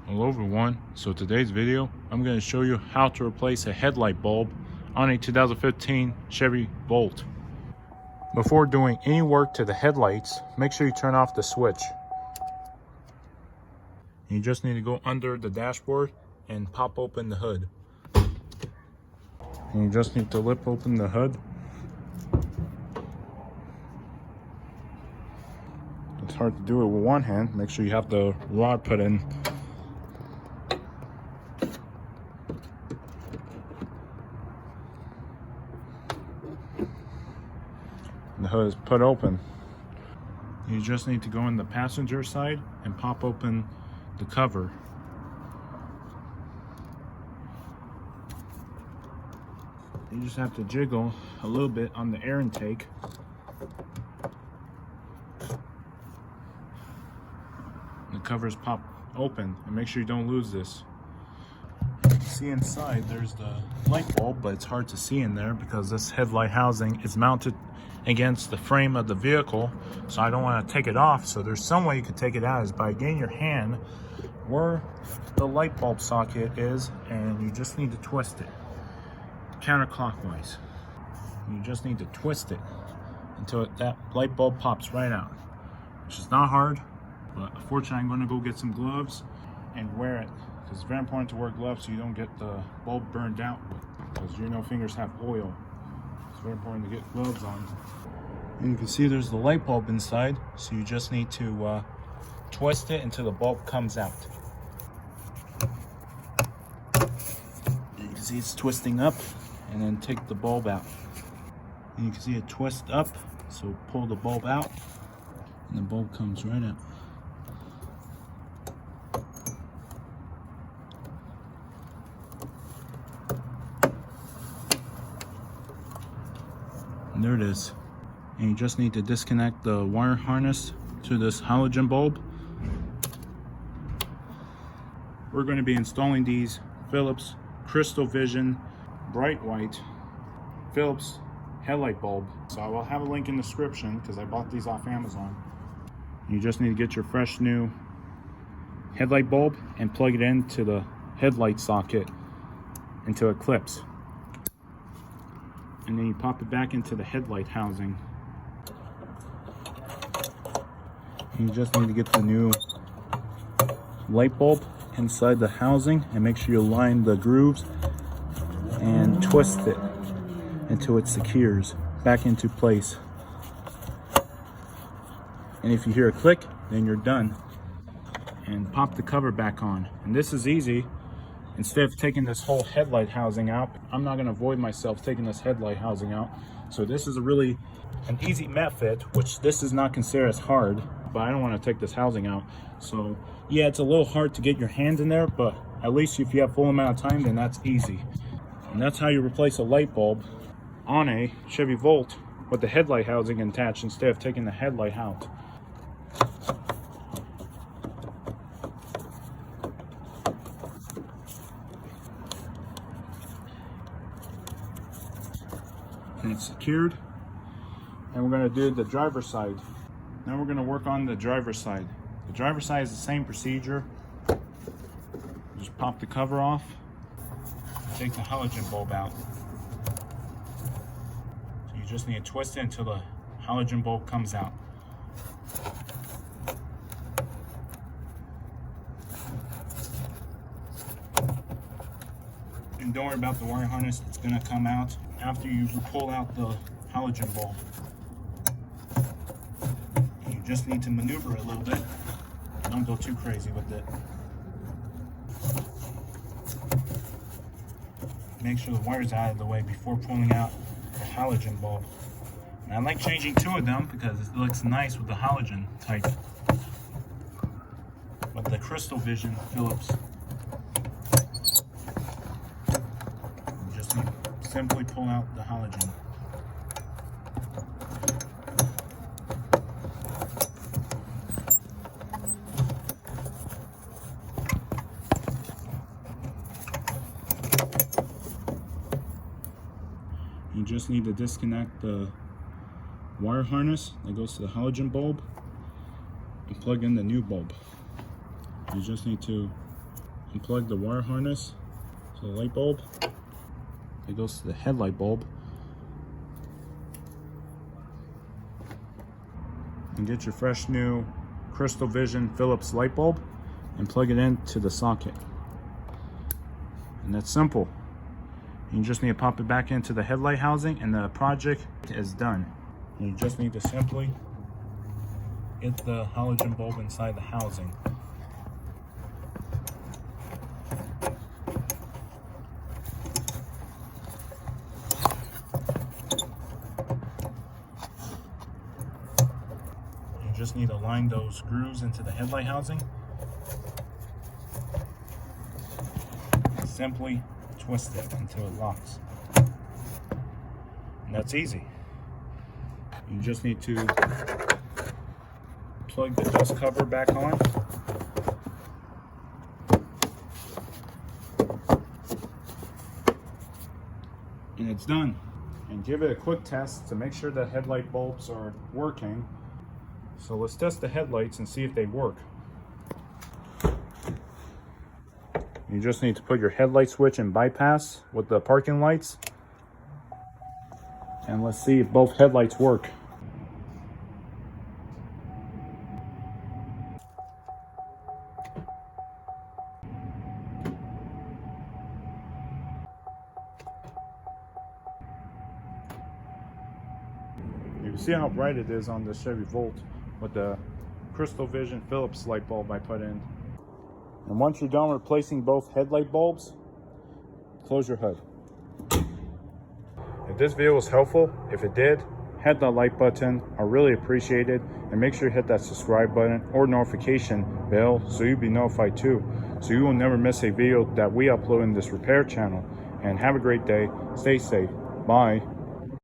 Hello everyone, so today's video I'm going to show you how to replace a headlight bulb on a 2015 Chevy Volt. Before doing any work to the headlights, make sure you turn off the switch. You just need to go under the dashboard and pop open the hood. And you just need to lip open the hood. It's hard to do it with one hand. Make sure you have the rod put in. The hood is put open. You just need to go in the passenger side and pop open the cover. You just have to jiggle a little bit on the air intake. The covers pop open, and make sure you don't lose this. See inside there's the light bulb, but it's hard to see in there because this headlight housing is mounted against the frame of the vehicle, so I don't want to take it off. So there's some way you could take it out, is by getting your hand where the light bulb socket is, and you just need to twist it counterclockwise. You just need to twist it until that light bulb pops right out, which is not hard. But unfortunately, I'm going to go get some gloves and wear it, because it's very important to wear gloves so you don't get the bulb burned out, because fingers have oil. It's very important to get gloves on. And you can see there's the light bulb inside, so you just need to twist it until the bulb comes out. You can see it's twisting up, and then take the bulb out. And you can see it twist up, so pull the bulb out, and the bulb comes right out. And there it is. And you just need to disconnect the wire harness to this halogen bulb. We're going to be installing these Philips Crystal Vision bright white Philips headlight bulb. So I will have a link in the description, because I bought these off Amazon. You just need to get your fresh new headlight bulb and plug it into the headlight socket until it clips. And then you pop it back into the headlight housing. And you just need to get the new light bulb inside the housing, and make sure you line the grooves and twist it until it secures back into place. And if you hear a click, then you're done. And pop the cover back on. And this is easy. Instead of taking this whole headlight housing out, I'm not going to avoid myself taking this headlight housing out. So this is an easy method, which this is not considered as hard, but I don't want to take this housing out. So yeah, it's a little hard to get your hand in there, but at least if you have full amount of time, then that's easy. And that's how you replace a light bulb on a Chevy Volt with the headlight housing attached, instead of taking the headlight out. And it's secured. And we're going to do the driver's side. Now we're going to work on the driver's side. The driver's side is the same procedure. Just pop the cover off, take the halogen bulb out. So you just need to twist it until the halogen bulb comes out. And don't worry about the wire harness, it's going to come out after you pull out the halogen bulb. You just need to maneuver it a little bit. Don't go too crazy with it. Make sure the wire's out of the way before pulling out the halogen bulb. And I like changing two of them because it looks nice with the halogen type. But the Crystal Vision Philips, you just need to simply pull out the halogen. You just need to disconnect the wire harness that goes to the halogen bulb and plug in the new bulb. You just need to unplug the wire harness to the light bulb. It goes to the headlight bulb. And get your fresh new Crystal Vision Philips light bulb and plug it into the socket. And that's simple. You just need to pop it back into the headlight housing and the project is done. You just need to simply get the halogen bulb inside the housing. You just need to line those grooves into the headlight housing. And simply twist it until it locks. And that's easy. You just need to plug the dust cover back on. And it's done. And give it a quick test to make sure the headlight bulbs are working. So let's test the headlights and see if they work. You just need to put your headlight switch in bypass with the parking lights. And let's see if both headlights work. You can see how bright it is on the Chevy Volt with the Crystal Vision Philips light bulb I put in. And once you're done replacing both headlight bulbs, close your hood. If this video was helpful, if it did, hit that like button. I really appreciate it. And make sure you hit that subscribe button or notification bell so you'll be notified too. So you will never miss a video that we upload in this repair channel. And have a great day. Stay safe. Bye.